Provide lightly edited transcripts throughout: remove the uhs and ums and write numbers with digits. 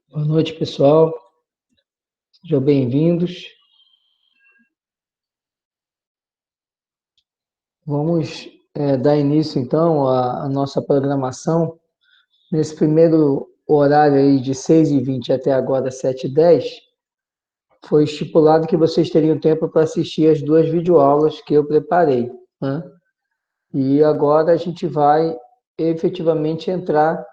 Boa noite, pessoal. Sejam bem-vindos. Vamos dar início, então, à nossa programação. Nesse primeiro horário aí de 6h20 até agora 7h10, foi estipulado que vocês teriam tempo para assistir as duas videoaulas que eu preparei, né? E agora a gente vai efetivamente entrar,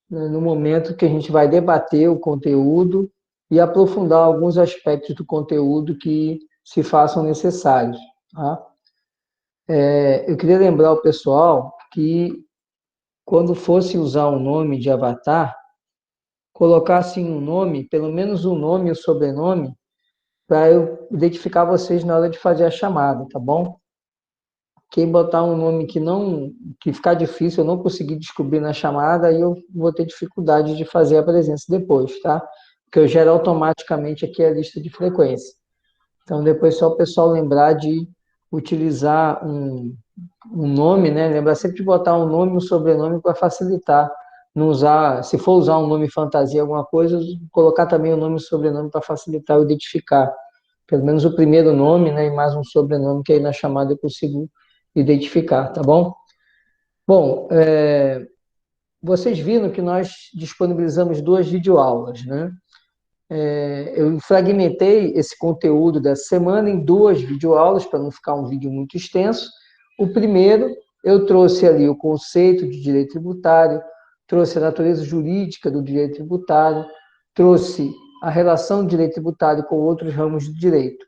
né, no momento que a gente vai debater o conteúdo e aprofundar alguns aspectos do conteúdo que se façam necessários, tá? Eu queria lembrar o pessoal que, quando fosse usar um nome de avatar, colocassem um nome, pelo menos um nome e o sobrenome, para eu identificar vocês na hora de fazer a chamada, tá bom? Quem botar um nome que ficar difícil, eu não conseguir descobrir na chamada, aí eu vou ter dificuldade de fazer a presença depois, tá? Porque eu gero automaticamente aqui a lista de frequência. Então, depois só o pessoal lembrar de utilizar um nome, né? Lembrar sempre de botar um nome e um sobrenome para facilitar. Não usar, se for usar um nome fantasia, alguma coisa, colocar também o nome e o sobrenome para facilitar o identificar. Pelo menos o primeiro nome, né? E mais um sobrenome, que aí na chamada eu consigo identificar, tá bom? Bom, vocês viram que nós disponibilizamos duas videoaulas, né? Eu fragmentei esse conteúdo dessa semana em duas videoaulas, para não ficar um vídeo muito extenso. O primeiro, eu trouxe ali o conceito de direito tributário, trouxe a natureza jurídica do direito tributário, trouxe a relação do direito tributário com outros ramos do direito.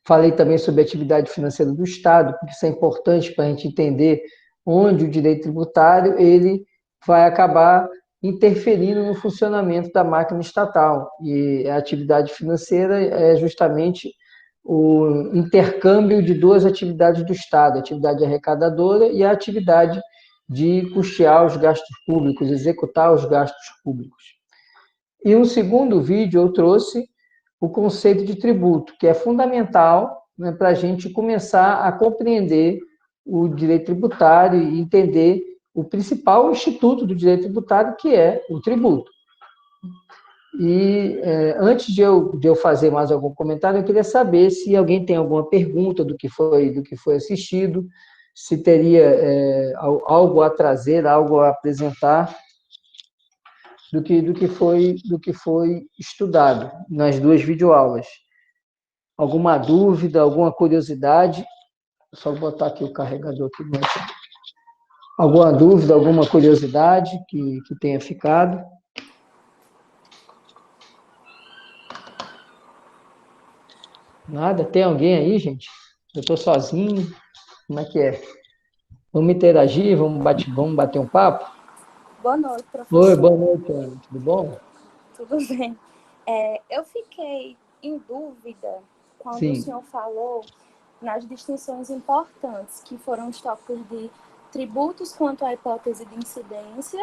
Falei também sobre a atividade financeira do Estado, porque isso é importante para a gente entender onde o direito tributário ele vai acabar interferindo no funcionamento da máquina estatal. E a atividade financeira é justamente o intercâmbio de duas atividades do Estado, a atividade arrecadadora e a atividade de custear os gastos públicos, executar os gastos públicos. E um segundo vídeo eu trouxe o conceito de tributo, que é fundamental, né, para a gente começar a compreender o direito tributário e entender o principal instituto do direito tributário, que é o tributo. E antes de eu fazer mais algum comentário, eu queria saber se alguém tem alguma pergunta do que foi assistido, se teria algo a trazer, algo a apresentar do que foi estudado nas duas videoaulas. Alguma dúvida, alguma curiosidade? Só botar aqui o carregador aqui dentro. Alguma dúvida, alguma curiosidade que tenha ficado? Nada? Tem alguém aí, gente? Eu estou sozinho? Como é que é? Vamos interagir? Vamos bater um papo? Boa noite, Oi, boa professor. noite, Ana. Tudo bom? Tudo bem? Eu fiquei em dúvida quando o Sim. senhor falou nas distinções importantes, que foram os tópicos de tributos quanto à hipótese de incidência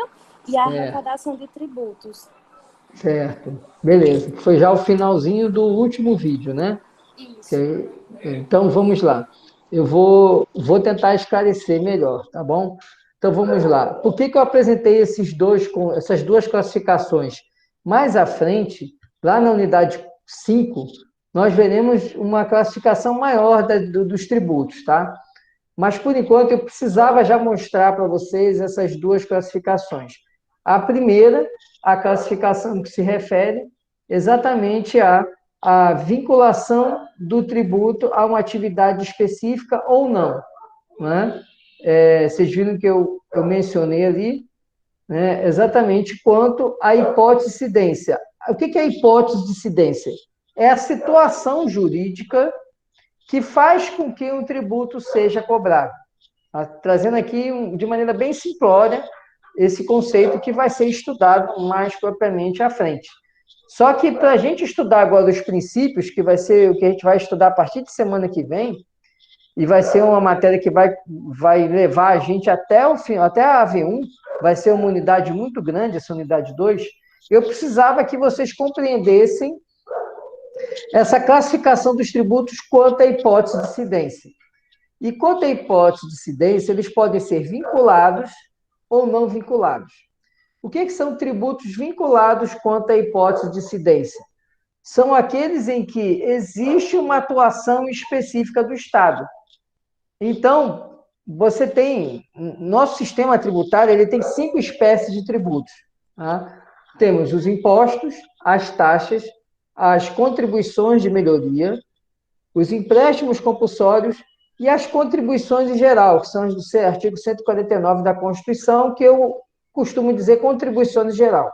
e a Certo, arrecadação de tributos. certo. Beleza. Foi já o finalzinho do último vídeo, né? Isso. Então, vamos lá. Eu vou tentar esclarecer melhor, tá bom? Então, vamos lá. Por que eu apresentei essas duas classificações? Mais à frente, lá na unidade 5, nós veremos uma classificação maior dos tributos, tá? Mas, por enquanto, eu precisava já mostrar para vocês essas duas classificações. A primeira, a classificação que se refere exatamente à vinculação do tributo a uma atividade específica ou não, né? Vocês viram que eu mencionei ali, né, exatamente quanto à hipótese de incidência. O que é a hipótese de incidência? É a situação jurídica que faz com que um tributo seja cobrado. Trazendo aqui, de maneira bem simplória, esse conceito que vai ser estudado mais propriamente à frente. Só que, para a gente estudar agora os princípios, que vai ser o que a gente vai estudar a partir de semana que vem, e vai ser uma matéria que vai levar a gente até o fim, até a AV1, vai ser uma unidade muito grande, essa unidade 2, eu precisava que vocês compreendessem essa classificação dos tributos quanto à hipótese de incidência. E quanto à hipótese de incidência, eles podem ser vinculados ou não vinculados. O que são tributos vinculados quanto à hipótese de incidência? São aqueles em que existe uma atuação específica do Estado. Então, você tem... Nosso sistema tributário ele tem 5 espécies de tributos. Tá? Temos os impostos, as taxas, as contribuições de melhoria, os empréstimos compulsórios e as contribuições em geral, que são do artigo 149 da Constituição, que eu costumo dizer contribuições em geral.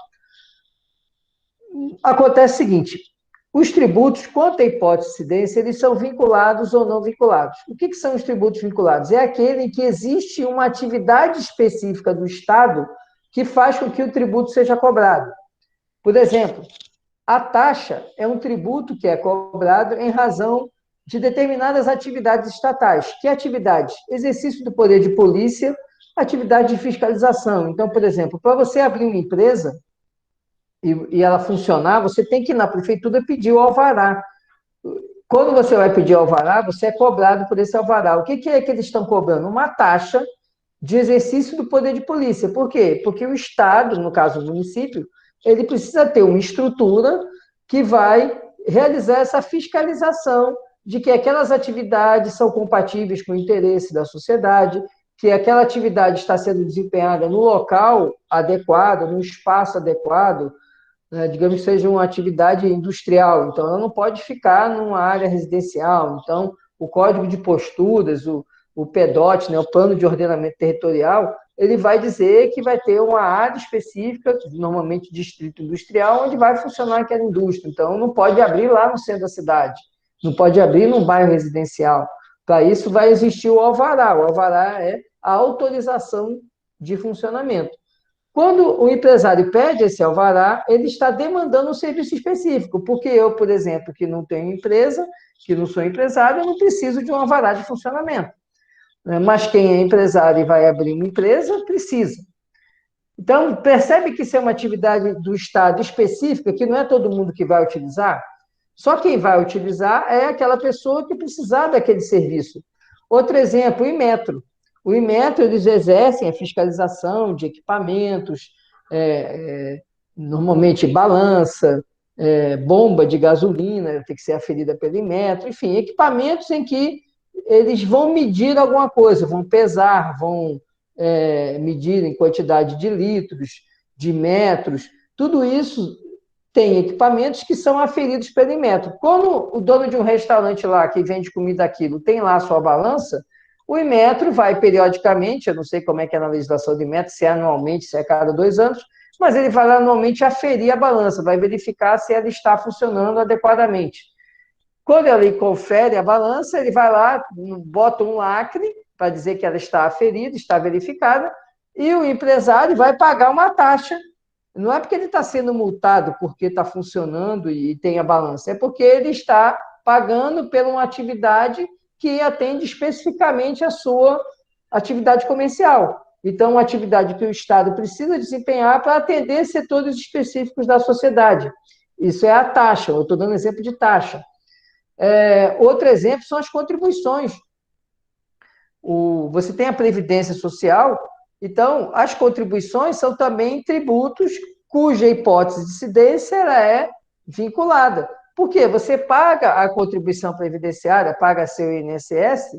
Acontece o seguinte, os tributos, quanto à hipótese de incidência, eles são vinculados ou não vinculados. O que são os tributos vinculados? É aquele em que existe uma atividade específica do Estado que faz com que o tributo seja cobrado. Por exemplo, a taxa é um tributo que é cobrado em razão de determinadas atividades estatais. Que atividades? Exercício do poder de polícia, atividade de fiscalização. Então, por exemplo, para você abrir uma empresa e ela funcionar, você tem que ir na prefeitura pedir o alvará. Quando você vai pedir alvará, você é cobrado por esse alvará. O que é que eles estão cobrando? Uma taxa de exercício do poder de polícia. Por quê? Porque o Estado, no caso o município, ele precisa ter uma estrutura que vai realizar essa fiscalização de que aquelas atividades são compatíveis com o interesse da sociedade, que aquela atividade está sendo desempenhada no local adequado, no espaço adequado, né, digamos que seja uma atividade industrial, então ela não pode ficar numa área residencial. Então, o Código de Posturas, o PEDOT, né, o Plano de Ordenamento Territorial, ele vai dizer que vai ter uma área específica, normalmente distrito industrial, onde vai funcionar aquela indústria. Então, não pode abrir lá no centro da cidade, não pode abrir num bairro residencial. Para isso, vai existir o alvará. O alvará é a autorização de funcionamento. Quando o empresário pede esse alvará, ele está demandando um serviço específico, porque eu, por exemplo, que não tenho empresa, que não sou empresário, eu não preciso de um alvará de funcionamento. Mas quem é empresário e vai abrir uma empresa, precisa. Então, percebe que isso é uma atividade do Estado específica, que não é todo mundo que vai utilizar? Só quem vai utilizar é aquela pessoa que precisar daquele serviço. Outro exemplo, o Inmetro. O Inmetro, eles exercem a fiscalização de equipamentos, normalmente balança, bomba de gasolina, tem que ser aferida pelo Inmetro, enfim, equipamentos em que eles vão medir alguma coisa, vão pesar, vão medir em quantidade de litros, de metros, tudo isso tem equipamentos que são aferidos pelo Inmetro. Quando o dono de um restaurante lá, que vende comida aquilo, tem lá a sua balança, o Inmetro vai periodicamente, eu não sei como é que é na legislação do Inmetro, se é anualmente, se é a cada 2 anos, mas ele vai lá anualmente aferir a balança, vai verificar se ela está funcionando adequadamente. Quando ele confere a balança, ele vai lá, bota um lacre para dizer que ela está aferida, está verificada, e o empresário vai pagar uma taxa. Não é porque ele está sendo multado porque está funcionando e tem a balança, é porque ele está pagando por uma atividade que atende especificamente a sua atividade comercial. Então, uma atividade que o Estado precisa desempenhar para atender setores específicos da sociedade. Isso é a taxa, eu estou dando exemplo de taxa. Outro exemplo são as contribuições. Você tem a Previdência Social, então as contribuições são também tributos cuja hipótese de incidência ela é vinculada. Por quê? Você paga a contribuição previdenciária, paga seu INSS,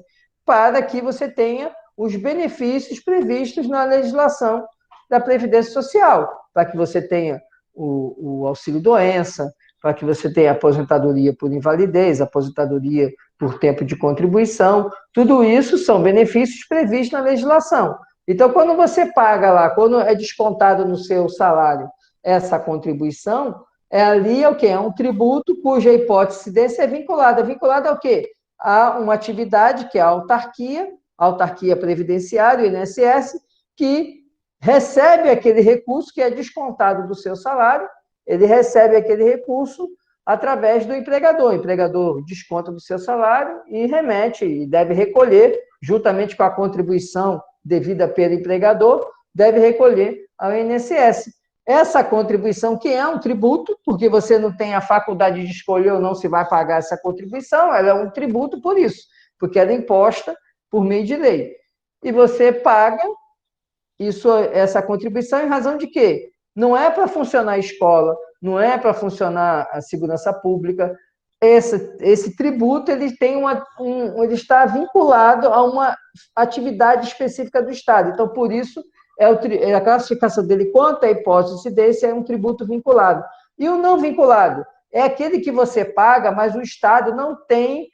para que você tenha os benefícios previstos na legislação da Previdência Social, para que você tenha o auxílio-doença, para que você tenha aposentadoria por invalidez, aposentadoria por tempo de contribuição, tudo isso são benefícios previstos na legislação. Então, quando você paga lá, quando é descontado no seu salário essa contribuição, ali é o quê? É um tributo cuja hipótese de incidência é vinculada. Vinculada ao quê? A uma atividade que é a autarquia previdenciária, o INSS, que recebe aquele recurso que é descontado do seu salário, ele recebe aquele recurso através do empregador. O empregador desconta do seu salário e remete, e deve recolher, juntamente com a contribuição devida pelo empregador, deve recolher ao INSS. Essa contribuição, que é um tributo, porque você não tem a faculdade de escolher ou não se vai pagar essa contribuição, ela é um tributo por isso, porque ela é imposta por meio de lei. E você paga essa contribuição em razão de quê? Não é para funcionar a escola, não é para funcionar a segurança pública. Esse tributo ele ele está vinculado a uma atividade específica do Estado. Então, por isso, a classificação dele quanto à hipótese de incidência é um tributo vinculado. E o não vinculado é aquele que você paga, mas o Estado não tem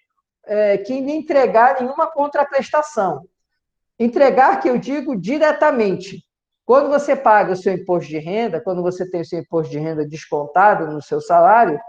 que lhe entregar nenhuma contraprestação. Entregar, que eu digo, diretamente. Quando você paga o seu imposto de renda, quando você tem o seu imposto de renda descontado no seu salário,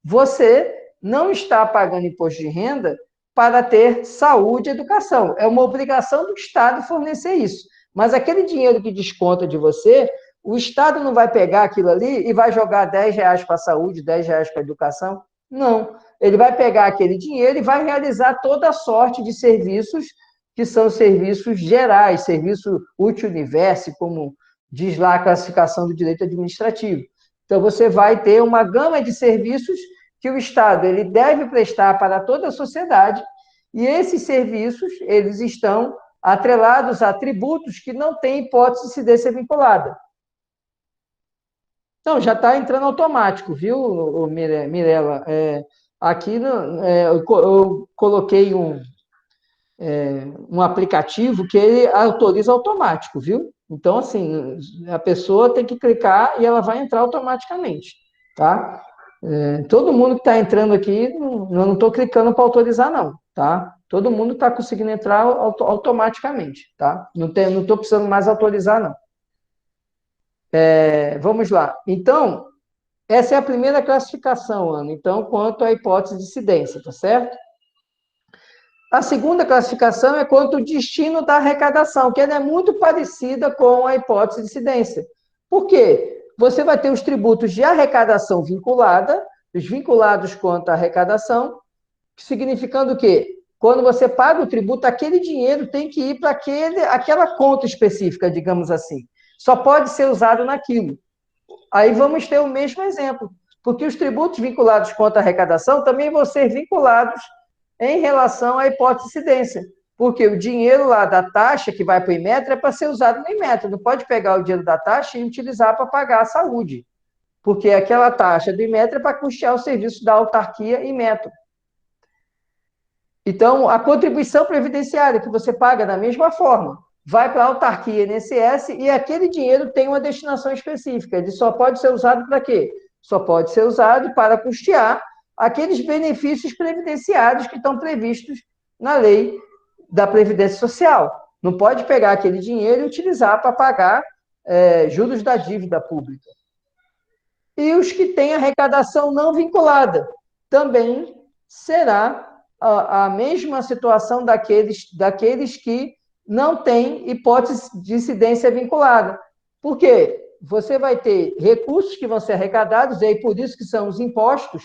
você não está pagando imposto de renda para ter saúde e educação. É uma obrigação do Estado fornecer isso. Mas aquele dinheiro que desconta de você, o Estado não vai pegar aquilo ali e vai jogar R$ 10 para a saúde, R$ 10 para a educação. Não. Ele vai pegar aquele dinheiro e vai realizar toda a sorte de serviços que são serviços gerais, serviço útil universo, como diz lá a classificação do direito administrativo. Então, você vai ter uma gama de serviços que o Estado ele deve prestar para toda a sociedade, e esses serviços eles estão atrelados a tributos que não têm hipótese de incidência vinculada. Então, já está entrando automático, viu, Mirela? Aqui eu coloquei um aplicativo que ele autoriza automático, viu? Então, assim, a pessoa tem que clicar e ela vai entrar automaticamente, tá? Todo mundo que está entrando aqui, eu não estou clicando para autorizar, não, tá? Todo mundo está conseguindo entrar automaticamente, tá? Não estou precisando mais autorizar, não. Vamos lá. Então, essa é a primeira classificação, Ana. Então, quanto à hipótese de incidência, tá certo? A segunda classificação é quanto ao destino da arrecadação, que ela é muito parecida com a hipótese de incidência. Por quê? Você vai ter os tributos de arrecadação vinculada, os vinculados quanto à arrecadação, significando o quê? Quando você paga o tributo, aquele dinheiro tem que ir para aquela conta específica, digamos assim. Só pode ser usado naquilo. Aí vamos ter o mesmo exemplo, porque os tributos vinculados quanto à arrecadação também vão ser vinculados em relação à hipótese de incidência. Porque o dinheiro lá da taxa que vai para o Inmetro é para ser usado no Inmetro. Não pode pegar o dinheiro da taxa e utilizar para pagar a saúde. Porque aquela taxa do Inmetro é para custear o serviço da autarquia Inmetro. Então, a contribuição previdenciária que você paga da mesma forma vai para a autarquia INSS e aquele dinheiro tem uma destinação específica. Ele só pode ser usado para quê? Só pode ser usado para custear aqueles benefícios previdenciários que estão previstos na lei da Previdência Social. Não pode pegar aquele dinheiro e utilizar para pagar juros da dívida pública. E os que têm arrecadação não vinculada também será a mesma situação daqueles que não têm hipótese de incidência vinculada. Por quê? Você vai ter recursos que vão ser arrecadados, e aí por isso que são os impostos.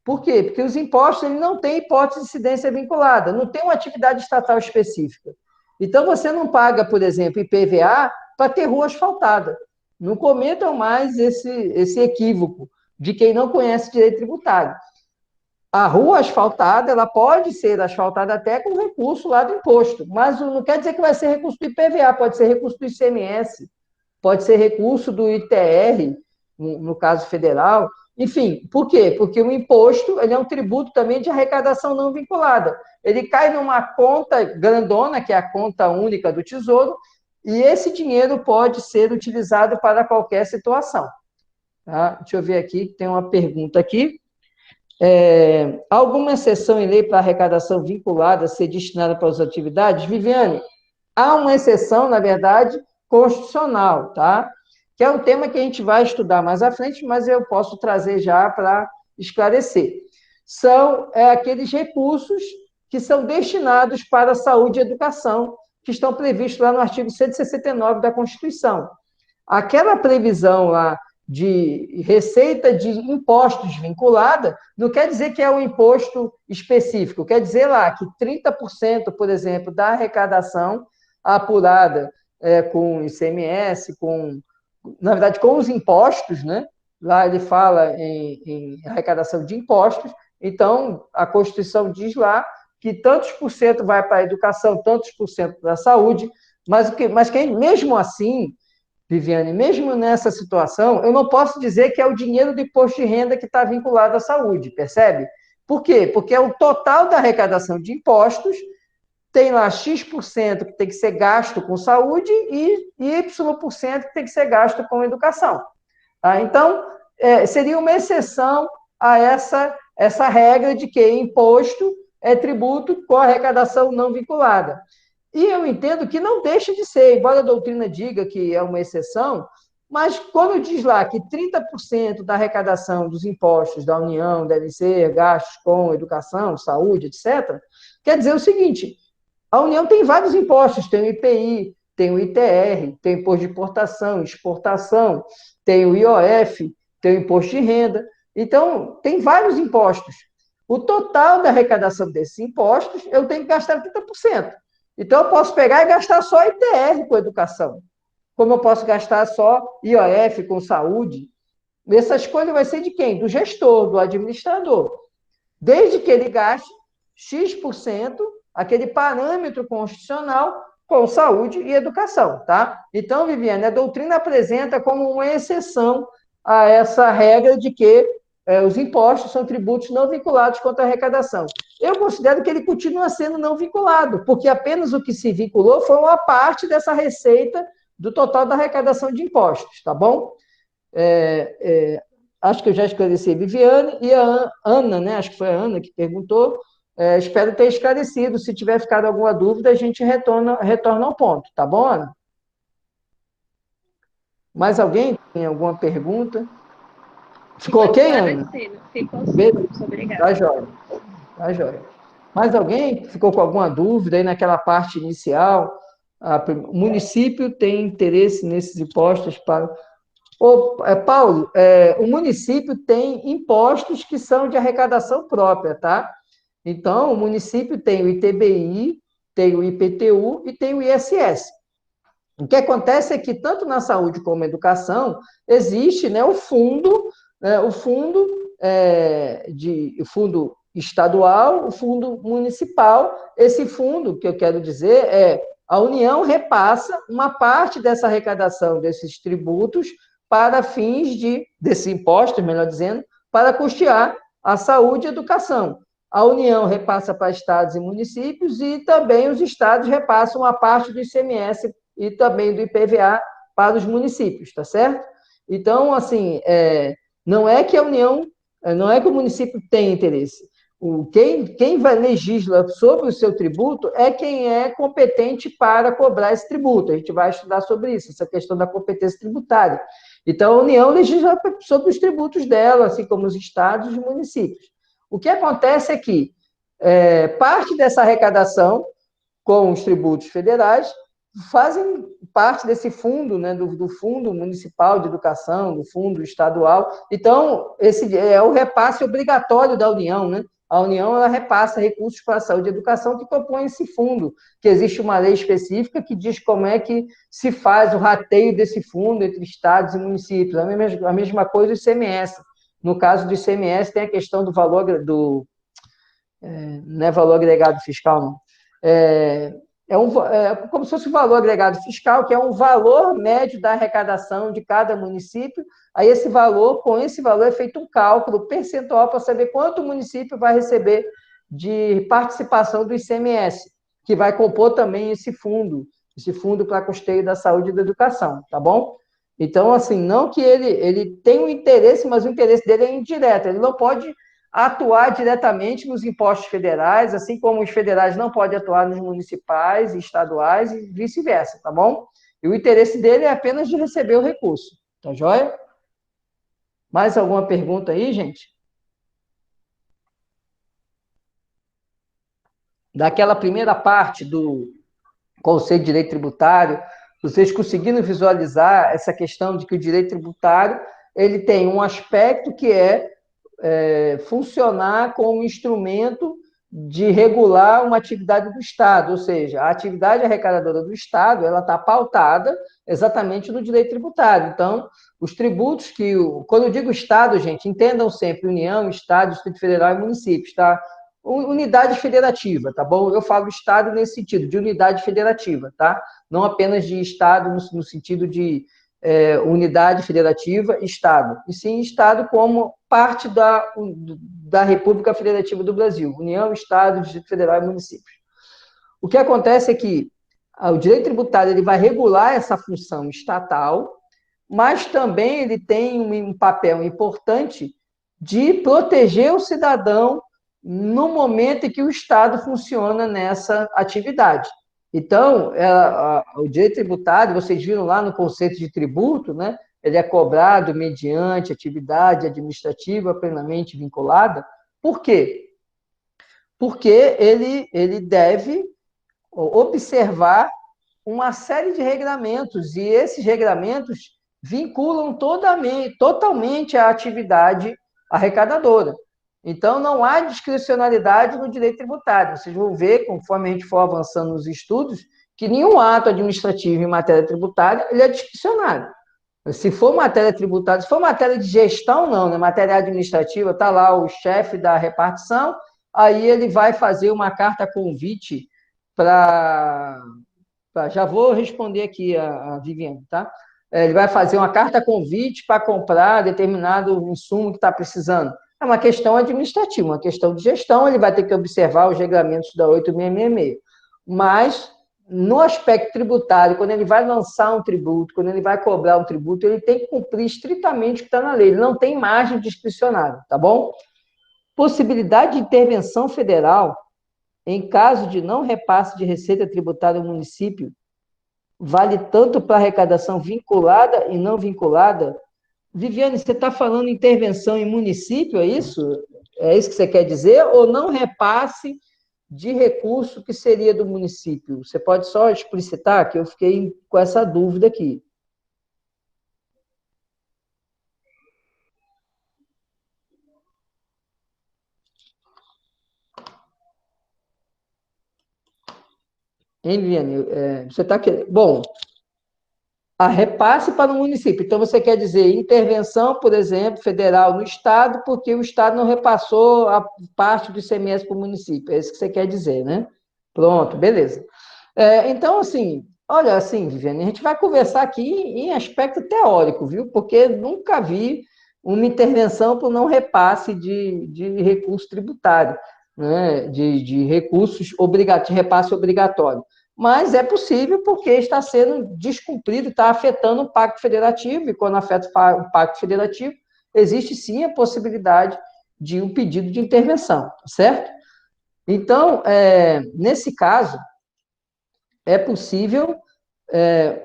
Por quê? Porque os impostos ele não têm hipótese de incidência vinculada, não tem uma atividade estatal específica. Então, você não paga, por exemplo, IPVA para ter rua asfaltada. Não cometam mais esse equívoco de quem não conhece direito tributário. A rua asfaltada, ela pode ser asfaltada até com recurso lá do imposto, mas não quer dizer que vai ser recurso do IPVA, pode ser recurso do ICMS, pode ser recurso do ITR, no caso federal. Enfim, por quê? Porque o imposto ele é um tributo também de arrecadação não vinculada. Ele cai numa conta grandona, que é a conta única do Tesouro, e esse dinheiro pode ser utilizado para qualquer situação. Tá? Deixa eu ver aqui, tem uma pergunta aqui. Alguma exceção em lei para arrecadação vinculada ser destinada para as atividades? Viviane, há uma exceção, na verdade, constitucional, tá? Que é um tema que a gente vai estudar mais à frente, mas eu posso trazer já para esclarecer. São aqueles recursos que são destinados para a saúde e educação, que estão previstos lá no artigo 169 da Constituição. Aquela previsão lá de receita de impostos vinculada, não quer dizer que é um imposto específico, quer dizer lá que 30%, por exemplo, da arrecadação apurada com ICMS, na verdade, com os impostos, né? Lá ele fala em arrecadação de impostos, então a Constituição diz lá que tantos por cento vai para a educação, tantos por cento para a saúde, mas quem, mesmo assim, Viviane, mesmo nessa situação, eu não posso dizer que é o dinheiro do imposto de renda que está vinculado à saúde, percebe? Por quê? Porque é o total da arrecadação de impostos, tem lá X% que tem que ser gasto com saúde e Y% que tem que ser gasto com educação. Tá? Então, seria uma exceção a essa regra de que imposto é tributo com arrecadação não vinculada. E eu entendo que não deixa de ser, embora a doutrina diga que é uma exceção, mas quando diz lá que 30% da arrecadação dos impostos da União devem ser gastos com educação, saúde, etc., quer dizer o seguinte, a União tem vários impostos, tem o IPI, tem o ITR, tem o imposto de importação, exportação, tem o IOF, tem o imposto de renda. Então, tem vários impostos. O total da arrecadação desses impostos, eu tenho que gastar 30%. Então, eu posso pegar e gastar só ITR com educação, como eu posso gastar só IOF com saúde. Essa escolha vai ser de quem? Do gestor, do administrador. Desde que ele gaste X%, aquele parâmetro constitucional, com saúde e educação, tá? Então, Viviane, a doutrina apresenta como uma exceção a essa regra de que os impostos são tributos não vinculados contra a arrecadação. Eu considero que ele continua sendo não vinculado, porque apenas o que se vinculou foi uma parte dessa receita do total da arrecadação de impostos, tá bom? Acho que eu já esclareci a Viviane e a Ana, né? Acho que foi a Ana que perguntou. Espero ter esclarecido. Se tiver ficado alguma dúvida, a gente retorna ao ponto, tá bom, Ana? Mais alguém tem alguma pergunta? Ficou ok, Ana? Ficou sim, muito obrigada. Tá jóia. Tá jóia. Mais alguém ficou com alguma dúvida aí naquela parte inicial? O município tem interesse nesses impostos para... Paulo, o município tem impostos que são de arrecadação própria, tá? Então, o município tem o ITBI, tem o IPTU e tem o ISS. O que acontece é que, tanto na saúde como na educação, existe, né, o fundo estadual, o fundo municipal. Esse fundo, que eu quero dizer, a União repassa uma parte dessa arrecadação desses tributos para fins desses impostos, melhor dizendo, para custear a saúde e a educação. A União repassa para estados e municípios e também os estados repassam uma parte do ICMS e também do IPVA para os municípios, tá certo? Então, assim, não é que a União, não é que o município tem interesse. Quem legisla sobre o seu tributo é quem é competente para cobrar esse tributo. A gente vai estudar sobre isso, essa questão da competência tributária. Então, a União legisla sobre os tributos dela, assim como os estados e os municípios. O que acontece é que parte dessa arrecadação com os tributos federais fazem parte desse fundo, né, do Fundo Municipal de Educação, do Fundo Estadual. Então, esse é o repasse obrigatório da União, né? A União, ela repassa recursos para a saúde e educação que compõem esse fundo, que existe uma lei específica que diz como é que se faz o rateio desse fundo entre estados e municípios. A mesma coisa o ICMS. No caso do ICMS, tem a questão do valor, não é valor agregado fiscal, não. Como se fosse o valor agregado fiscal, que é um valor médio da arrecadação de cada município. Aí com esse valor é feito um cálculo percentual para saber quanto o município vai receber de participação do ICMS, que vai compor também esse fundo para custeio da saúde e da educação, tá bom? Então, assim, não que ele tenha um interesse, mas o interesse dele é indireto, ele não pode atuar diretamente nos impostos federais, assim como os federais não podem atuar nos municipais e estaduais e vice-versa, tá bom? E o interesse dele é apenas de receber o recurso, tá joia? Mais alguma pergunta aí, gente? Daquela primeira parte do Conselho de Direito Tributário, vocês conseguiram visualizar essa questão de que o direito tributário ele tem um aspecto que funcionar como instrumento de regular uma atividade do Estado, ou seja, a atividade arrecadadora do Estado ela está pautada exatamente no direito tributário. Então, os tributos quando eu digo Estado, gente, entendam sempre União, Estado, Distrito Federal e municípios, tá? Unidade federativa, tá bom? Eu falo Estado nesse sentido, de unidade federativa, tá? Não apenas de Estado no sentido de unidade federativa, Estado, e sim Estado como parte da República Federativa do Brasil, União, Estado, Distrito Federal e municípios. O que acontece é que o direito tributário ele vai regular essa função estatal, mas também ele tem um papel importante de proteger o cidadão no momento em que o Estado funciona nessa atividade. Então, o direito tributário, vocês viram lá no conceito de tributo, né? Ele é cobrado mediante atividade administrativa plenamente vinculada. Por quê? Porque ele deve observar uma série de regramentos, e esses regramentos vinculam totalmente a atividade arrecadadora. Então, não há discricionalidade no direito tributário. Vocês vão ver, conforme a gente for avançando nos estudos, que nenhum ato administrativo em matéria tributária ele é discricionário. Se for matéria tributária, se for matéria de gestão, não, né? Matéria administrativa, está lá o chefe da repartição, aí ele vai fazer uma carta convite para... Já vou responder aqui a Viviane, tá? Ele vai fazer uma carta convite para comprar determinado insumo que está precisando. É uma questão administrativa, uma questão de gestão, ele vai ter que observar os regulamentos da 8666. Mas, no aspecto tributário, quando ele vai lançar um tributo, quando ele vai cobrar um tributo, ele tem que cumprir estritamente o que está na lei, ele não tem margem discricionária, tá bom? Possibilidade de intervenção federal em caso de não repasse de receita tributária ao município, vale tanto para arrecadação vinculada e não vinculada? Viviane, você está falando intervenção em município, é isso? É isso que você quer dizer? Ou não repasse de recurso que seria do município? Você pode só explicitar, que eu fiquei com essa dúvida aqui. Hein, Viviane? Você está querendo... Bom, a repasse para o município. Então, você quer dizer intervenção, por exemplo, federal no Estado, porque o Estado não repassou a parte do ICMS para o município. É isso que você quer dizer, né? Pronto, beleza. Então, assim, olha, assim, Viviane, a gente vai conversar aqui em aspecto teórico, viu? Porque nunca vi uma intervenção por não repasse de recurso tributário, né? De recursos de repasse obrigatório. Mas é possível porque está sendo descumprido, está afetando o Pacto Federativo, e quando afeta o Pacto Federativo, existe sim a possibilidade de um pedido de intervenção, certo? Então, nesse caso, é possível,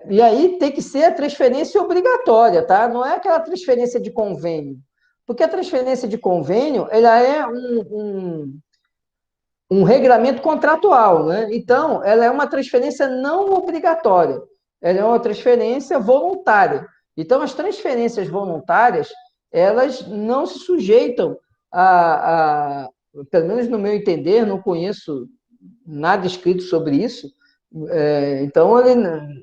e aí tem que ser a transferência obrigatória, tá? Não é aquela transferência de convênio, porque a transferência de convênio, ela é um regramento contratual, né? Então, ela é uma transferência não obrigatória, ela é uma transferência voluntária. Então, as transferências voluntárias, elas não se sujeitam pelo menos no meu entender, não conheço nada escrito sobre isso, então,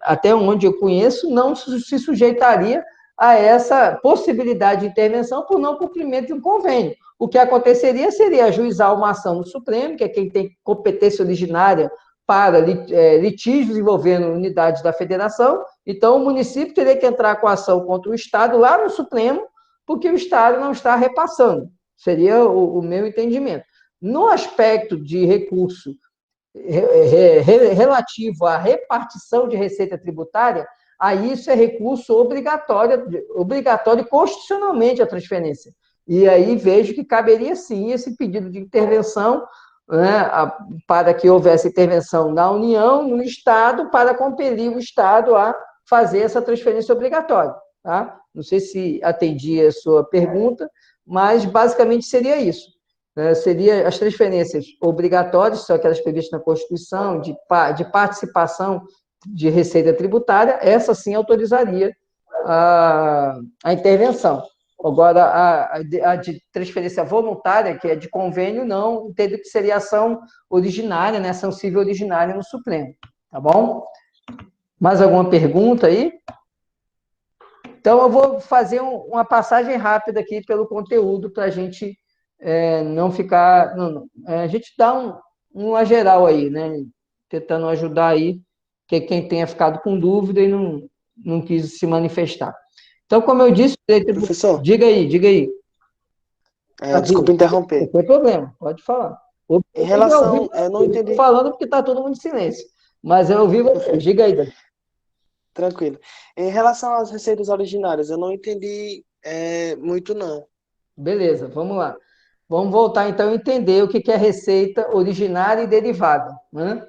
até onde eu conheço, não se sujeitaria a essa possibilidade de intervenção por não cumprimento de um convênio. O que aconteceria seria ajuizar uma ação no Supremo, que é quem tem competência originária para litígios envolvendo unidades da federação. Então, o município teria que entrar com a ação contra o Estado lá no Supremo, porque o Estado não está repassando. Seria o meu entendimento. No aspecto de recurso relativo à repartição de receita tributária, aí isso é recurso obrigatório constitucionalmente a transferência. E aí vejo que caberia sim esse pedido de intervenção, né, para que houvesse intervenção na União, no Estado, para compelir o Estado a fazer essa transferência obrigatória. Tá? Não sei se atendi a sua pergunta, mas basicamente seria isso. Seria as transferências obrigatórias, são aquelas previstas na Constituição, de participação de receita tributária, essa sim autorizaria a intervenção. Agora, a de transferência voluntária, que é de convênio, não, entendo que seria ação originária, né, ação civil originária no Supremo. Tá bom? Mais alguma pergunta aí? Então, eu vou fazer uma passagem rápida aqui pelo conteúdo para a gente não ficar... a gente dá uma geral aí, né? Tentando ajudar aí quem tenha ficado com dúvida e não quis se manifestar. Então, como eu disse, Professor, diga aí, diga aí. desculpa interromper. Não tem problema, pode falar. O Em objetivo é ouvir relação, eu não você. Eu estou entendi, falando porque está todo mundo em silêncio. Mas eu ouvi você. Diga aí, Dani. tranquilo. Em relação às receitas originárias, eu não entendi muito não. Beleza, vamos lá. Vamos voltar então a entender o que é receita originária e derivada, né?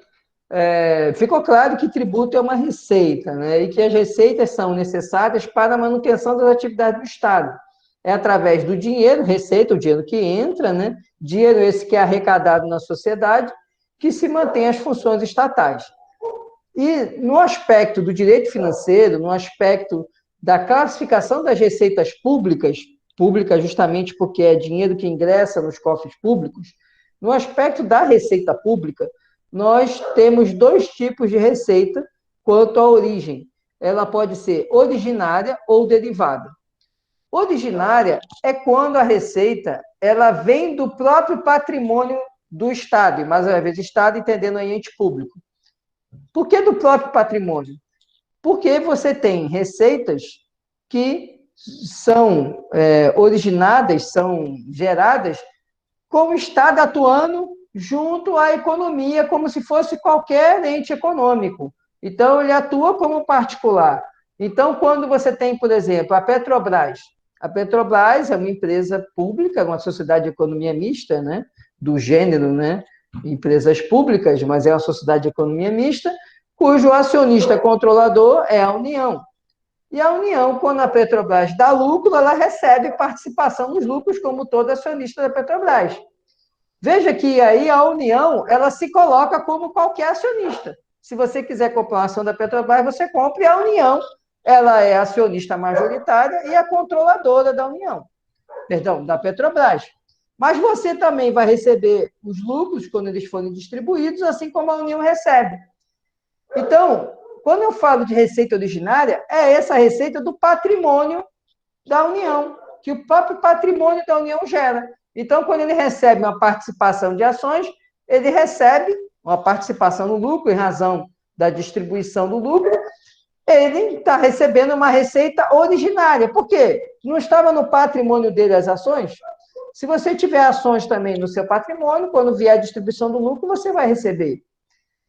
Ficou claro que tributo é uma receita, né? E que as receitas são necessárias para a manutenção das atividades do Estado. É através do dinheiro, receita, o dinheiro que entra, né? Dinheiro esse que é arrecadado na sociedade, que se mantém as funções estatais. E no aspecto do direito financeiro, no aspecto da classificação das receitas públicas, pública justamente porque é dinheiro que ingressa nos cofres públicos, no aspecto da receita pública, nós temos dois tipos de receita quanto à origem. Ela pode ser originária ou derivada. Originária é quando a receita ela vem do próprio patrimônio do Estado, e mais uma vez, Estado entendendo aí ente público. Por que do próprio patrimônio? Porque você tem receitas que são originadas, são geradas com o Estado atuando junto à economia, como se fosse qualquer ente econômico. Então, ele atua como particular. Então, quando você tem, por exemplo, a Petrobras é uma empresa pública, uma sociedade de economia mista, né, do gênero, né, empresas públicas, mas é uma sociedade de economia mista, cujo acionista controlador é a União. E a União, quando a Petrobras dá lucro, ela recebe participação nos lucros, como todo acionista da Petrobras. Veja que aí a União, ela se coloca como qualquer acionista. Se você quiser comprar uma ação da Petrobras, você compra, e a União, ela é acionista majoritária e a controladora da União, perdão, da Petrobras. Mas você também vai receber os lucros quando eles forem distribuídos, assim como a União recebe. Então, quando eu falo de receita originária, é essa receita do patrimônio da União, que o próprio patrimônio da União gera. Então, quando ele recebe uma participação de ações, ele recebe uma participação no lucro, em razão da distribuição do lucro, ele está recebendo uma receita originária. Por quê? Não estava no patrimônio dele as ações? Se você tiver ações também no seu patrimônio, quando vier a distribuição do lucro, você vai receber.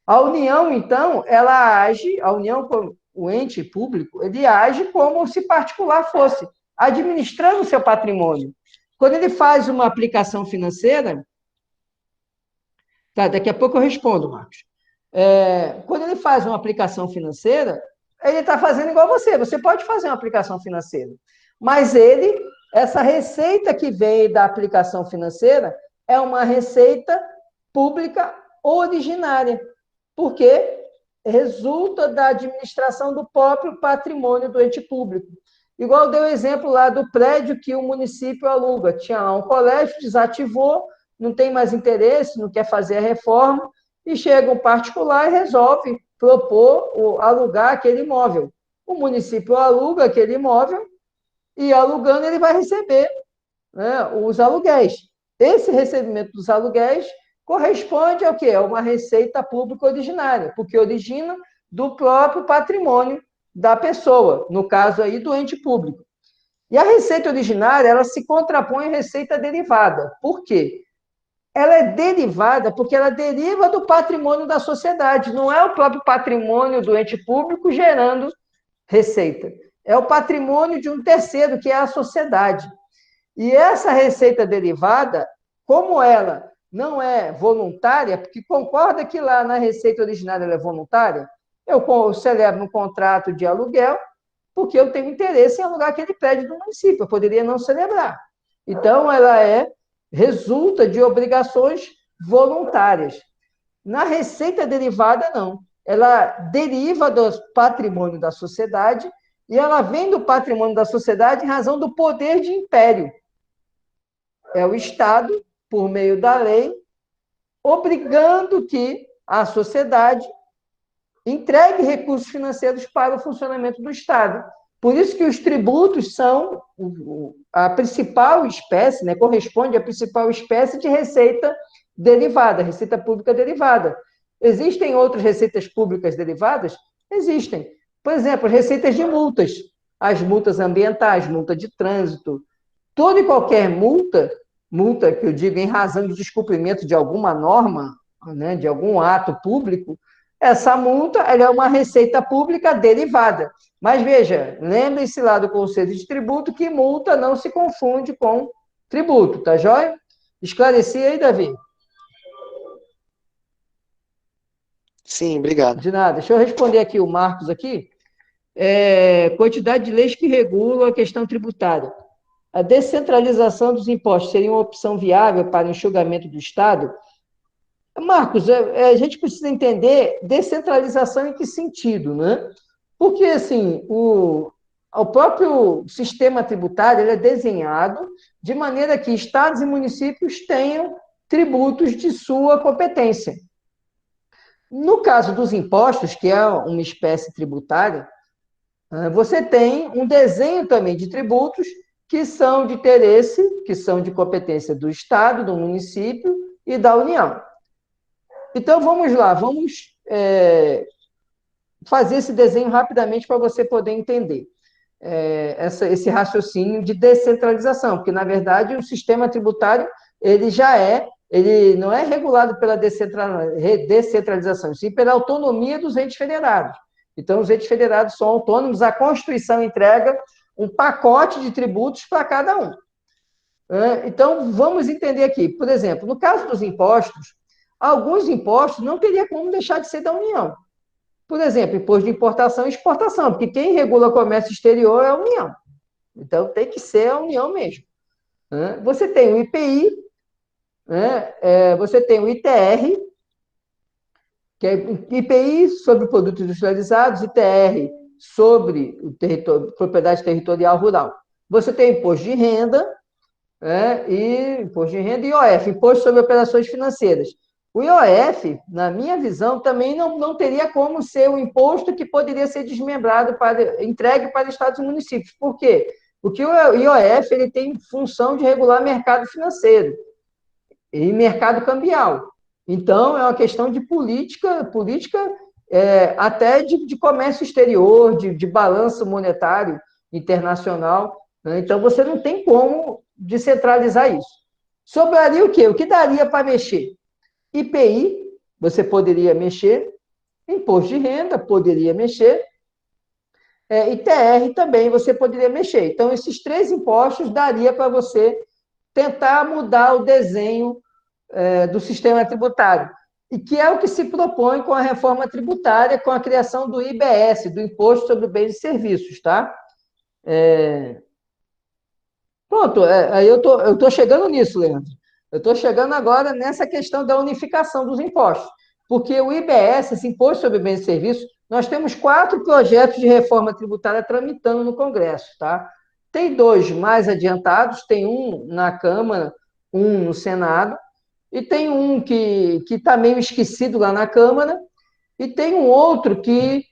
A União, então, ela age, a União, o ente público, ele age como se particular fosse, administrando o seu patrimônio. Quando ele faz uma aplicação financeira, tá, daqui a pouco eu respondo, Marcos. Quando ele faz uma aplicação financeira, ele está fazendo igual você pode fazer uma aplicação financeira, mas essa receita que vem da aplicação financeira é uma receita pública originária, porque resulta da administração do próprio patrimônio do ente público. Igual deu o exemplo lá do prédio que o município aluga. Tinha lá um colégio, desativou, não tem mais interesse, não quer fazer a reforma, e chega um particular e resolve propor alugar aquele imóvel. O município aluga aquele imóvel e, alugando, ele vai receber, né, os aluguéis. Esse recebimento dos aluguéis corresponde ao quê? A uma receita pública originária, porque origina do próprio patrimônio da pessoa, no caso aí do ente público. E a receita originária, ela se contrapõe à receita derivada. Por quê? Ela é derivada porque ela deriva do patrimônio da sociedade, não é o próprio patrimônio do ente público gerando receita. É o patrimônio de um terceiro, que é a sociedade. E essa receita derivada, como ela não é voluntária, porque concorda que lá na receita originária ela é voluntária, eu celebro um contrato de aluguel porque eu tenho interesse em alugar aquele prédio do município, eu poderia não celebrar. Então, ela resulta de obrigações voluntárias. Na receita derivada, não. Ela deriva do patrimônio da sociedade e ela vem do patrimônio da sociedade em razão do poder de império. É o Estado, por meio da lei, obrigando que a sociedade entregue recursos financeiros para o funcionamento do Estado. Por isso que os tributos são a principal espécie, né, corresponde à principal espécie de receita derivada, receita pública derivada. Existem outras receitas públicas derivadas? Existem. Por exemplo, as receitas de multas, as multas ambientais, multa de trânsito, toda e qualquer multa, multa que eu digo em razão de descumprimento de alguma norma, né, de algum ato público, essa multa ela é uma receita pública derivada. Mas veja, lembre-se lá do Conselho de Tributo que multa não se confunde com tributo, tá joia? Esclareci aí, Davi? Sim, obrigado. De nada. Deixa eu responder aqui o Marcos aqui. Quantidade de leis que regulam a questão tributária. A descentralização dos impostos seria uma opção viável para o enxugamento do Estado? Marcos, a gente precisa entender descentralização em que sentido, né? Porque, assim, o próprio sistema tributário ele é desenhado de maneira que estados e municípios tenham tributos de sua competência. No caso dos impostos, que é uma espécie tributária, você tem um desenho também de tributos que são de interesse, que são de competência do Estado, do município e da União. Então, vamos lá, vamos fazer esse desenho rapidamente para você poder entender esse raciocínio de descentralização, porque, na verdade, o sistema tributário ele não é regulado pela descentralização, sim pela autonomia dos entes federados. Então, os entes federados são autônomos, a Constituição entrega um pacote de tributos para cada um. Então, vamos entender aqui. Por exemplo, no caso dos impostos, alguns impostos não teria como deixar de ser da União. Por exemplo, imposto de importação e exportação, porque quem regula o comércio exterior é a União. Então, tem que ser a União mesmo. Você tem o IPI, você tem o ITR, que é IPI sobre produtos industrializados, ITR sobre propriedade territorial rural. Você tem imposto de renda, imposto de renda e IOF, imposto sobre operações financeiras. O IOF, na minha visão, também não teria como ser um imposto que poderia ser desmembrado, entregue para estados e municípios. Por quê? Porque o IOF ele tem função de regular mercado financeiro e mercado cambial. Então, é uma questão de política até de comércio exterior, de balanço monetário internacional. Né? Então, você não tem como descentralizar isso. Sobraria o quê? O que daria para mexer? IPI, você poderia mexer, imposto de renda, poderia mexer, ITR também você poderia mexer. Então, esses 3 impostos daria para você tentar mudar o desenho do sistema tributário, e que é o que se propõe com a reforma tributária, com a criação do IBS, do Imposto sobre Bens e Serviços, tá? Pronto, aí eu tô chegando nisso, Leandro. Eu estou chegando agora nessa questão da unificação dos impostos, porque o IBS, esse Imposto sobre Bens e Serviços, nós temos 4 projetos de reforma tributária tramitando no Congresso, tá? Tem 2 mais adiantados, tem um na Câmara, um no Senado, e tem um que está meio esquecido lá na Câmara, e tem um outro que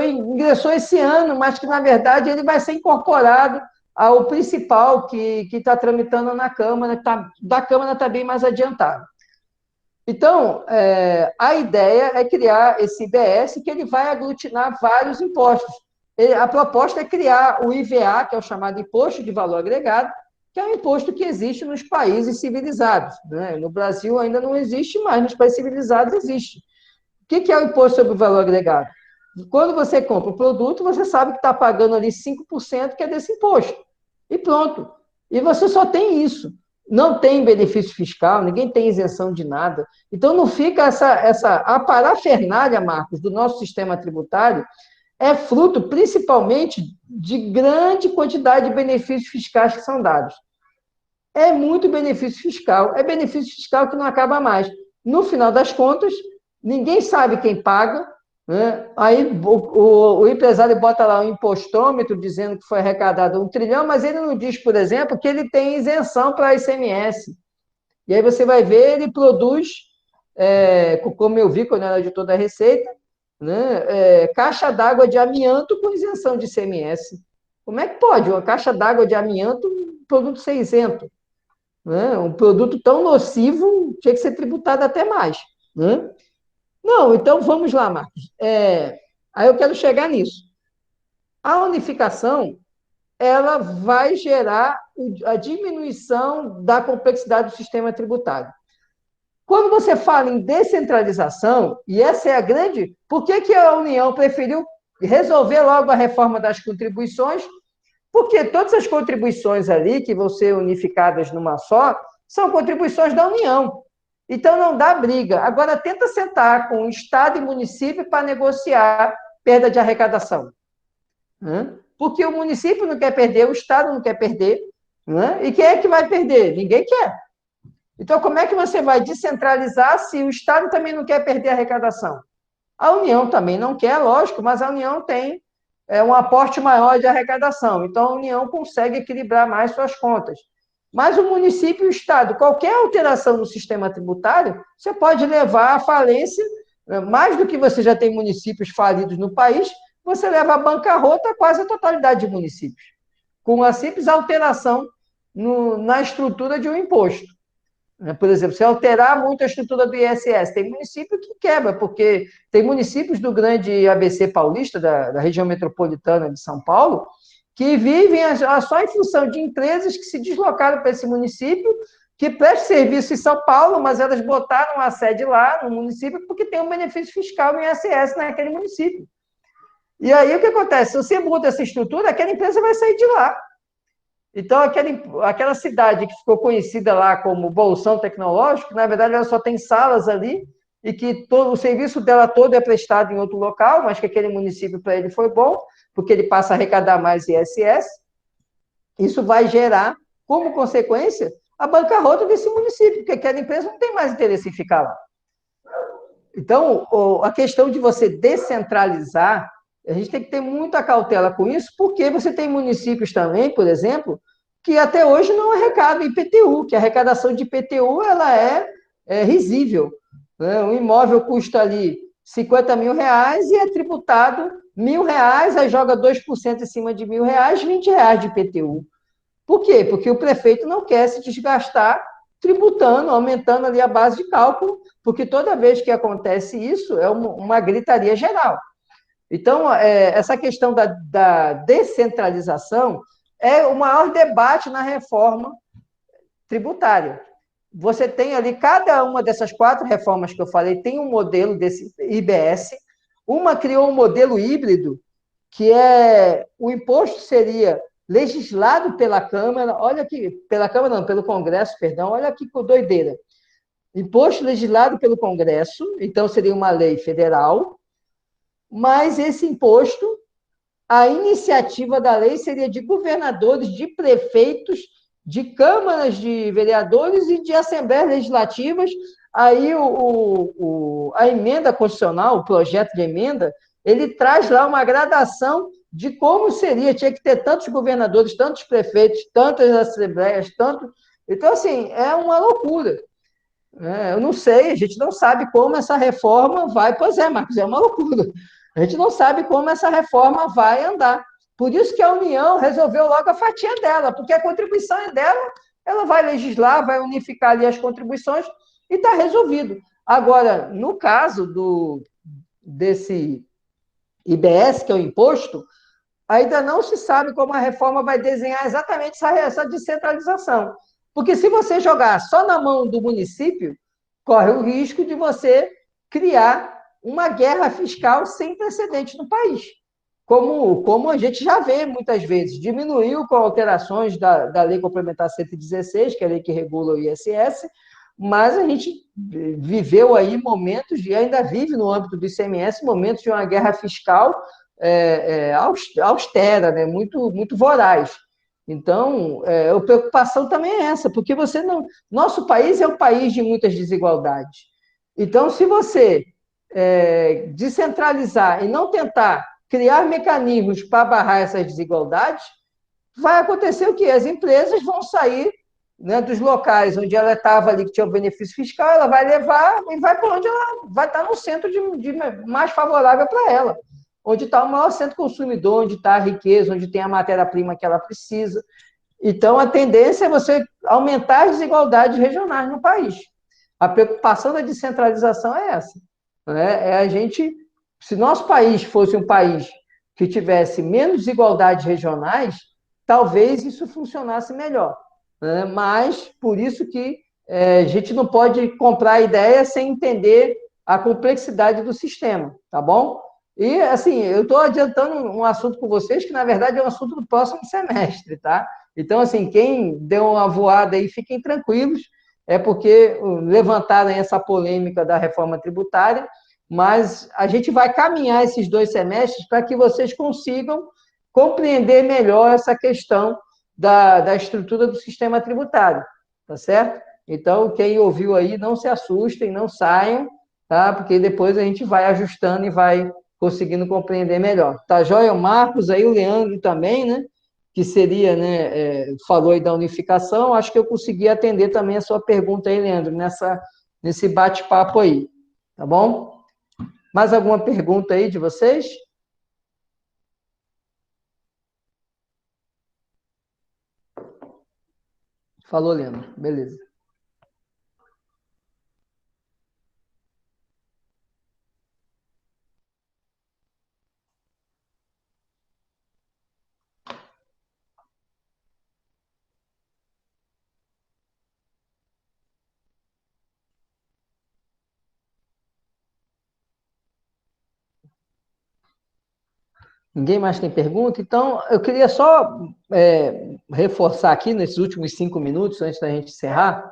ingressou esse ano, mas que, na verdade, ele vai ser incorporado ao principal que está tramitando na Câmara, da Câmara está bem mais adiantado. Então, a ideia é criar esse IBS, que ele vai aglutinar vários impostos. A proposta é criar o IVA, que é o chamado Imposto de Valor Agregado, que é um imposto que existe nos países civilizados. Né? No Brasil ainda não existe, mas nos países civilizados existe. O que é o Imposto sobre o Valor Agregado? Quando você compra o produto, você sabe que está pagando ali 5% que é desse imposto. E pronto. E você só tem isso. Não tem benefício fiscal, ninguém tem isenção de nada. Então, não fica a parafernália, Marcos, do nosso sistema tributário, é fruto, principalmente, de grande quantidade de benefícios fiscais que são dados. É muito benefício fiscal. É benefício fiscal que não acaba mais. No final das contas, ninguém sabe quem paga, né? Aí o empresário bota lá um impostômetro dizendo que foi arrecadado 1 trilhão, mas ele não diz, por exemplo, que ele tem isenção para ICMS. E aí você vai ver, ele produz, como eu vi quando eu era editor da Receita, né, caixa d'água de amianto com isenção de ICMS. Como é que pode uma caixa d'água de amianto, um produto ser isento? Né? Um produto tão nocivo tinha que ser tributado até mais. Né? Não, então vamos lá, Marcos. Aí eu quero chegar nisso. A unificação, ela vai gerar a diminuição da complexidade do sistema tributário. Quando você fala em descentralização, e essa é a grande... Por que a União preferiu resolver logo a reforma das contribuições? Porque todas as contribuições ali, que vão ser unificadas numa só, são contribuições da União. Então, não dá briga. Agora, tenta sentar com o Estado e município para negociar perda de arrecadação. Porque o município não quer perder, o Estado não quer perder. E quem é que vai perder? Ninguém quer. Então, como é que você vai descentralizar se o Estado também não quer perder a arrecadação? A União também não quer, lógico, mas a União tem um aporte maior de arrecadação. Então, a União consegue equilibrar mais suas contas. Mas o município e o Estado, qualquer alteração no sistema tributário, você pode levar à falência, mais do que você já tem municípios falidos no país, você leva à bancarrota quase a totalidade de municípios, com uma simples alteração na estrutura de um imposto. Por exemplo, se alterar muito a estrutura do ISS, tem município que quebra, porque tem municípios do grande ABC paulista, da região metropolitana de São Paulo, que vivem só em função de empresas que se deslocaram para esse município, que prestam serviço em São Paulo, mas elas botaram a sede lá no município porque tem um benefício fiscal no ISS naquele município. E aí o que acontece? Se você muda essa estrutura, aquela empresa vai sair de lá. Então, aquela cidade que ficou conhecida lá como Bolsão Tecnológico, na verdade, ela só tem salas ali e que o serviço dela todo é prestado em outro local, mas que aquele município para ele foi bom, porque ele passa a arrecadar mais ISS. Isso vai gerar, como consequência, a bancarrota desse município, porque aquela empresa não tem mais interesse em ficar lá. Então, a questão de você descentralizar, a gente tem que ter muita cautela com isso, porque você tem municípios também, por exemplo, que até hoje não arrecadam IPTU, que a arrecadação de IPTU ela é risível. Um imóvel custa ali 50 mil reais e é tributado R$1.000, aí joga 2% em cima de R$1.000, R$20 de IPTU. Por quê? Porque o prefeito não quer se desgastar tributando, aumentando ali a base de cálculo, porque toda vez que acontece isso, é uma gritaria geral. Então, essa questão da descentralização é o maior debate na reforma tributária. Você tem ali, cada uma dessas 4 reformas que eu falei, tem um modelo desse IBS. Uma criou um modelo híbrido, que o imposto seria legislado pela Câmara, olha aqui, pela Câmara não, pelo Congresso, perdão, olha aqui que doideira. Imposto legislado pelo Congresso, então seria uma lei federal, mas esse imposto, a iniciativa da lei seria de governadores, de prefeitos, de câmaras de vereadores e de assembleias legislativas. Aí a emenda constitucional, o projeto de emenda, ele traz lá uma gradação de como seria, tinha que ter tantos governadores, tantos prefeitos, tantas assembleias, tanto... Então, assim, é uma loucura. Eu não sei, a gente não sabe como essa reforma vai... Pois é, Marcos, é uma loucura. A gente não sabe como essa reforma vai andar. Por isso que a União resolveu logo a fatia dela, porque a contribuição é dela, ela vai legislar, vai unificar ali as contribuições e está resolvido. Agora, no caso desse IBS, que é o imposto, ainda não se sabe como a reforma vai desenhar exatamente essa descentralização. Porque se você jogar só na mão do município, corre o risco de você criar uma guerra fiscal sem precedente no país. Como a gente já vê muitas vezes, diminuiu com alterações da Lei Complementar 116, que é a lei que regula o ISS, mas a gente viveu aí momentos, e ainda vive no âmbito do ICMS, momentos de uma guerra fiscal austera, né? Muito voraz. Então, a preocupação também é essa, porque você não... Nosso país é um país de muitas desigualdades. Então, se você descentralizar e não tentar criar mecanismos para barrar essas desigualdades, vai acontecer o quê? As empresas vão sair, né, dos locais onde ela estava ali, que tinha o benefício fiscal, ela vai levar e vai para onde ela vai estar no centro de mais favorável para ela, onde está o maior centro consumidor, onde está a riqueza, onde tem a matéria-prima que ela precisa. Então, a tendência é você aumentar as desigualdades regionais no país. A preocupação da descentralização é essa, né? É a gente se nosso país fosse um país que tivesse menos desigualdades regionais, talvez isso funcionasse melhor, né? Mas, por isso que a gente não pode comprar a ideia sem entender a complexidade do sistema, tá bom? E, assim, eu estou adiantando um assunto com vocês que, na verdade, é um assunto do próximo semestre, tá? Então, assim, quem deu uma voada aí, fiquem tranquilos, é porque levantaram essa polêmica da reforma tributária, mas a gente vai caminhar esses 2 semestres para que vocês consigam compreender melhor essa questão da estrutura do sistema tributário, tá certo? Então, quem ouviu aí, não se assustem, não saiam, tá? Porque depois a gente vai ajustando e vai conseguindo compreender melhor. Tá joia? O Marcos, aí o Leandro também, né? Que seria, né? Falou aí da unificação, acho que eu consegui atender também a sua pergunta aí, Leandro, nesse bate-papo aí, tá bom? Mais alguma pergunta aí de vocês? Falou, Leandro. Beleza. Ninguém mais tem pergunta? Então, eu queria só reforçar aqui, nesses últimos 5 minutos, antes da gente encerrar,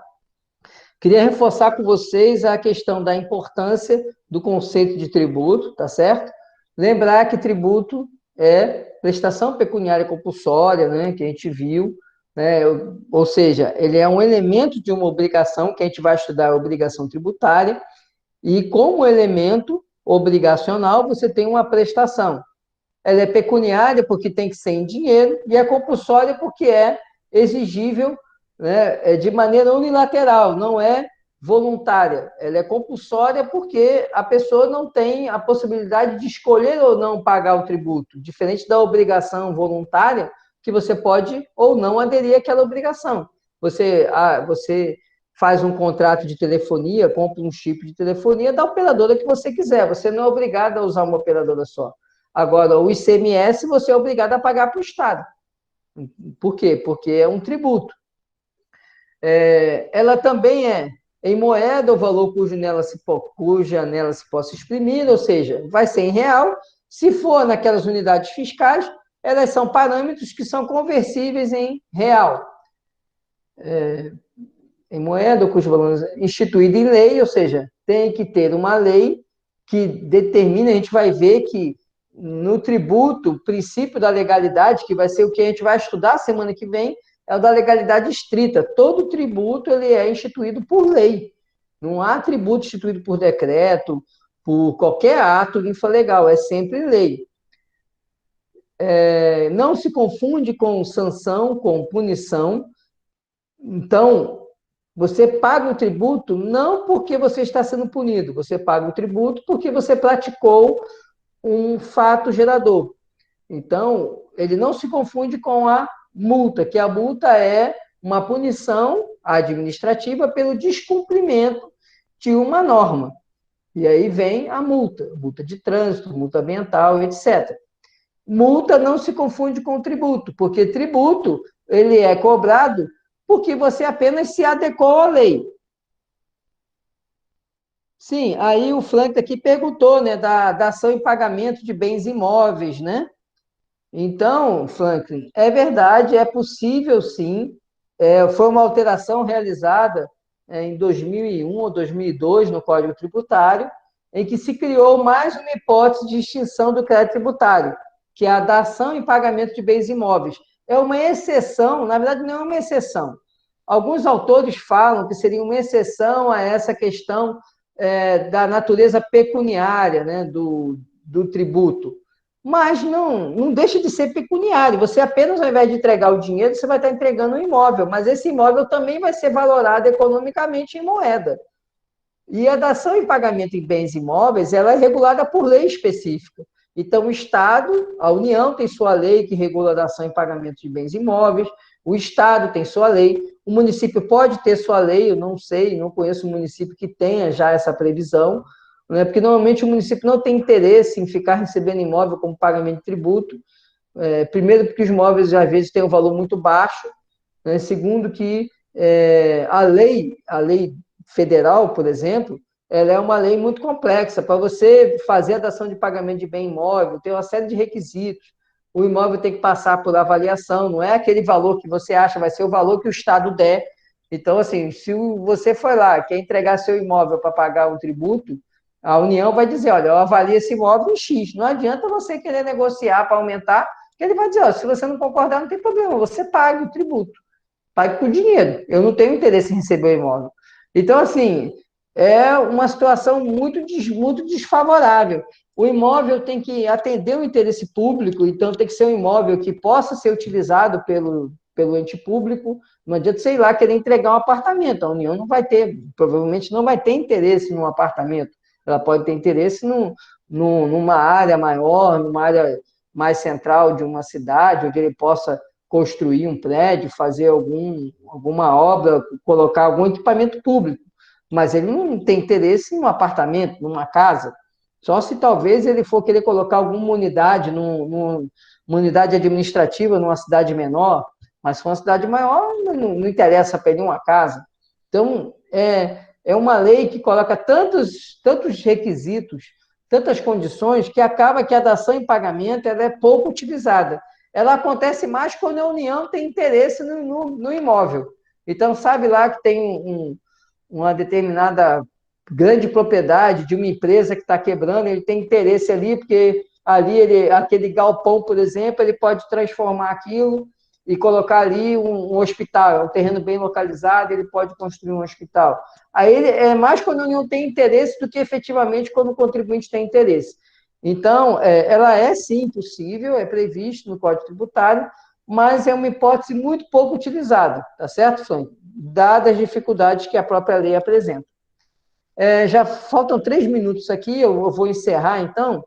queria reforçar com vocês a questão da importância do conceito de tributo, tá certo? Lembrar que tributo é prestação pecuniária compulsória, né, que a gente viu, né, ou seja, ele é um elemento de uma obrigação, que a gente vai estudar a obrigação tributária, e como elemento obrigacional, você tem uma prestação. Ela é pecuniária porque tem que ser em dinheiro, e é compulsória porque é exigível, né, de maneira unilateral, não é voluntária. Ela é compulsória porque a pessoa não tem a possibilidade de escolher ou não pagar o tributo, diferente da obrigação voluntária, que você pode ou não aderir àquela obrigação. Você faz um contrato de telefonia, compra um chip de telefonia da operadora que você quiser, você não é obrigado a usar uma operadora só. Agora, o ICMS você é obrigado a pagar para o Estado. Por quê? Porque é um tributo. Ela também é em moeda, o valor cuja nela se possa exprimir, ou seja, vai ser em real. Se for naquelas unidades fiscais, elas são parâmetros que são conversíveis em real. Em moeda, cujo valor é instituído em lei, ou seja, tem que ter uma lei que determina, a gente vai ver que no tributo, o princípio da legalidade, que vai ser o que a gente vai estudar semana que vem, é o da legalidade estrita. Todo tributo ele é instituído por lei. Não há tributo instituído por decreto, por qualquer ato infralegal, é sempre lei. Não se confunde com sanção, com punição. Então, você paga o tributo não porque você está sendo punido, você paga o tributo porque você praticou um fato gerador. Então, ele não se confunde com a multa, que a multa é uma punição administrativa pelo descumprimento de uma norma. E aí vem a multa de trânsito, multa ambiental, etc. Multa não se confunde com tributo, porque tributo ele é cobrado porque você apenas se adequou à lei. Sim, aí o Frank aqui perguntou, né, da ação em pagamento de bens imóveis, né? Então, Franklin, é verdade, é possível sim. Foi uma alteração realizada em 2001 ou 2002 no Código Tributário, em que se criou mais uma hipótese de extinção do crédito tributário, que é a dação em pagamento de bens imóveis. É uma exceção, na verdade, não é uma exceção. Alguns autores falam que seria uma exceção a essa questão da natureza pecuniária, né, do tributo. Mas não deixa de ser pecuniário. Você apenas, ao invés de entregar o dinheiro, você vai estar entregando um imóvel, mas esse imóvel também vai ser valorado economicamente em moeda. E a dação em pagamento em bens imóveis, ela é regulada por lei específica. Então, o Estado, a União tem sua lei que regula a dação em pagamento de bens imóveis, o Estado tem sua lei, o município pode ter sua lei, eu não sei, não conheço um município que tenha já essa previsão, né? Porque normalmente o município não tem interesse em ficar recebendo imóvel como pagamento de tributo. Primeiro, porque os imóveis às vezes têm um valor muito baixo, né? Segundo, que a lei federal, por exemplo, ela é uma lei muito complexa. Para você fazer a dação de pagamento de bem imóvel, tem uma série de requisitos. O imóvel tem que passar por avaliação, não é aquele valor que você acha, vai ser o valor que o Estado der. Então, assim, se você for lá, quer entregar seu imóvel para pagar um tributo, a União vai dizer, olha, eu avalio esse imóvel em X. Não adianta você querer negociar para aumentar, porque ele vai dizer, ó, se você não concordar, não tem problema, você paga o tributo. Pague com dinheiro. Eu não tenho interesse em receber o imóvel. Então, assim, é uma situação muito desfavorável. O imóvel tem que atender o interesse público, então tem que ser um imóvel que possa ser utilizado pelo ente público. Não adianta, sei lá, querer entregar um apartamento. A União não vai ter, provavelmente não vai ter interesse num apartamento. Ela pode ter interesse numa área maior, numa área mais central de uma cidade, onde ele possa construir um prédio, fazer alguma obra, colocar algum equipamento público, mas ele não tem interesse em um apartamento, numa casa, só se talvez ele for querer colocar alguma unidade, numa unidade administrativa numa cidade menor, mas se for uma cidade maior, não interessa para ele uma casa. Então, é uma lei que coloca tantos requisitos, tantas condições, que acaba que a dação em pagamento ela é pouco utilizada. Ela acontece mais quando a União tem interesse no imóvel. Então, sabe lá que tem uma determinada grande propriedade de uma empresa que está quebrando, ele tem interesse ali, porque ali aquele galpão, por exemplo, ele pode transformar aquilo e colocar ali um hospital, é um terreno bem localizado, ele pode construir um hospital. Aí é mais quando a União tem interesse do que efetivamente quando o contribuinte tem interesse. Então, ela é sim possível, é previsto no Código Tributário, mas é uma hipótese muito pouco utilizada, tá certo, Frank? Dadas as dificuldades que a própria lei apresenta. Já faltam 3 minutos aqui, eu vou encerrar, então,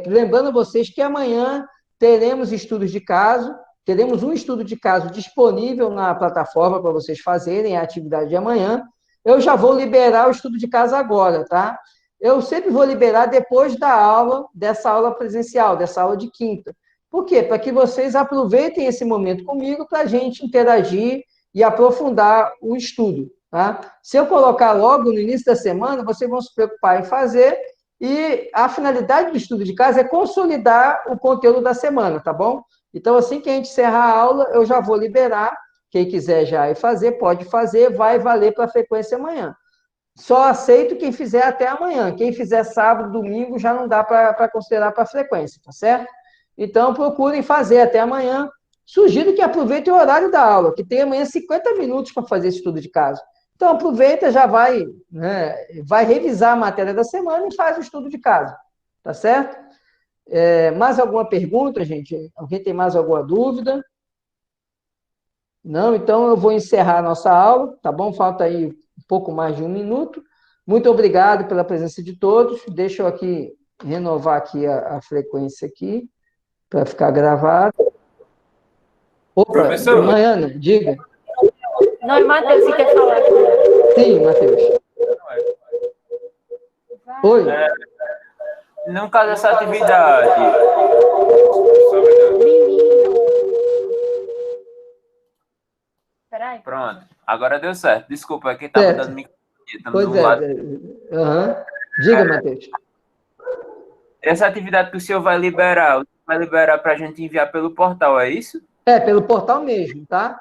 lembrando a vocês que amanhã teremos estudos de caso, teremos um estudo de caso disponível na plataforma para vocês fazerem a atividade de amanhã. Eu já vou liberar o estudo de caso agora, tá? Eu sempre vou liberar depois dessa aula presencial, dessa aula de quinta. Por quê? Para que vocês aproveitem esse momento comigo para a gente interagir e aprofundar o estudo, tá? Se eu colocar logo no início da semana, vocês vão se preocupar em fazer, e a finalidade do estudo de caso é consolidar o conteúdo da semana, tá bom? Então, assim que a gente encerrar a aula, eu já vou liberar. Quem quiser já ir fazer, pode fazer, vai valer para a frequência amanhã. Só aceito quem fizer até amanhã. Quem fizer sábado, domingo, já não dá para considerar para a frequência, tá certo? Então, procurem fazer até amanhã. Sugiro que aproveitem o horário da aula, que tem amanhã 50 minutos para fazer esse estudo de caso. Então, aproveita, já vai, né, vai revisar a matéria da semana e faz o estudo de caso, tá certo? Mais alguma pergunta, gente? Alguém tem mais alguma dúvida? Não? Então, eu vou encerrar a nossa aula, tá bom? Falta aí um pouco mais de 1 minuto. Muito obrigado pela presença de todos. Deixa eu aqui renovar aqui a frequência aqui, para ficar gravado. Opa, Professor, Maiana, diga. Não, é Matheus que quer falar. Sim, Matheus. Oi. no caso dessa atividade. Peraí. Pronto, agora deu certo. Desculpa, quem estava dando microfone. Pois é. Uhum. Diga, Matheus. Essa atividade que o senhor vai liberar para a gente enviar pelo portal, é isso? Pelo portal mesmo, tá?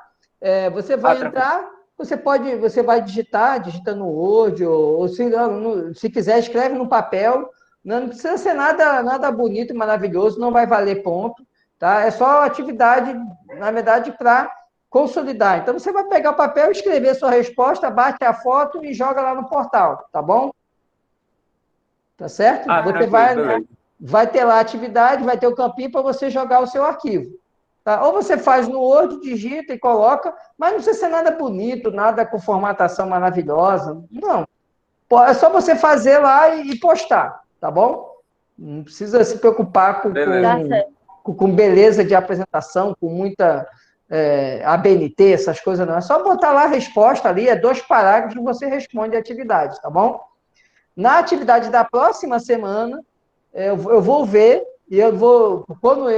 Você vai entrar, você vai digita no Word, ou se quiser, escreve no papel. Não precisa ser nada bonito e maravilhoso, não vai valer ponto, tá? É só atividade, na verdade, para consolidar. Então, você vai pegar o papel, escrever sua resposta, bate a foto e joga lá no portal, tá bom? Tá certo? Você vai ter lá a atividade, vai ter o campinho para você jogar o seu arquivo. Tá? Ou você faz no Word, digita e coloca, mas não precisa ser nada bonito, nada com formatação maravilhosa. Não. É só você fazer lá e postar, tá bom? Não precisa se preocupar com beleza de apresentação, com muita ABNT, essas coisas não. É só botar lá a resposta ali, 2 parágrafos e você responde a atividade, tá bom? Na atividade da próxima semana, eu vou ver, e quando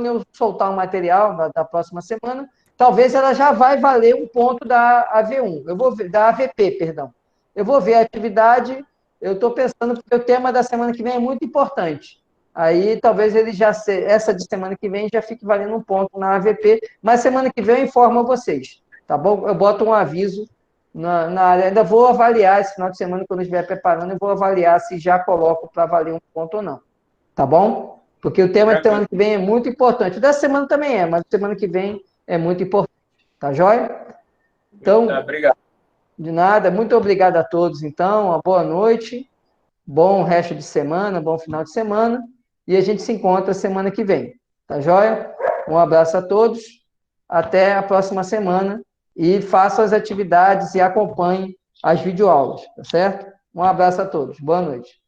eu soltar o material da próxima semana, talvez ela já vai valer um ponto da AV1, eu vou ver, da AVP, perdão. Eu vou ver a atividade, eu estou pensando que o tema da semana que vem é muito importante. Aí talvez essa de semana que vem já fique valendo um ponto na AVP, mas semana que vem eu informo a vocês, tá bom? Eu boto um aviso na área. Ainda vou avaliar esse final de semana, quando eu estiver preparando, eu vou avaliar se já coloco para valer um ponto ou não. Tá bom? Porque o tema de semana que vem é muito importante. Dessa semana também mas semana que vem é muito importante. Tá joia? Então, obrigado. De nada. Muito obrigado a todos, então. Uma boa noite, bom resto de semana, bom final de semana. E a gente se encontra semana que vem. Tá joia? Um abraço a todos. Até a próxima semana. E façam as atividades e acompanhem as videoaulas, tá certo? Um abraço a todos. Boa noite.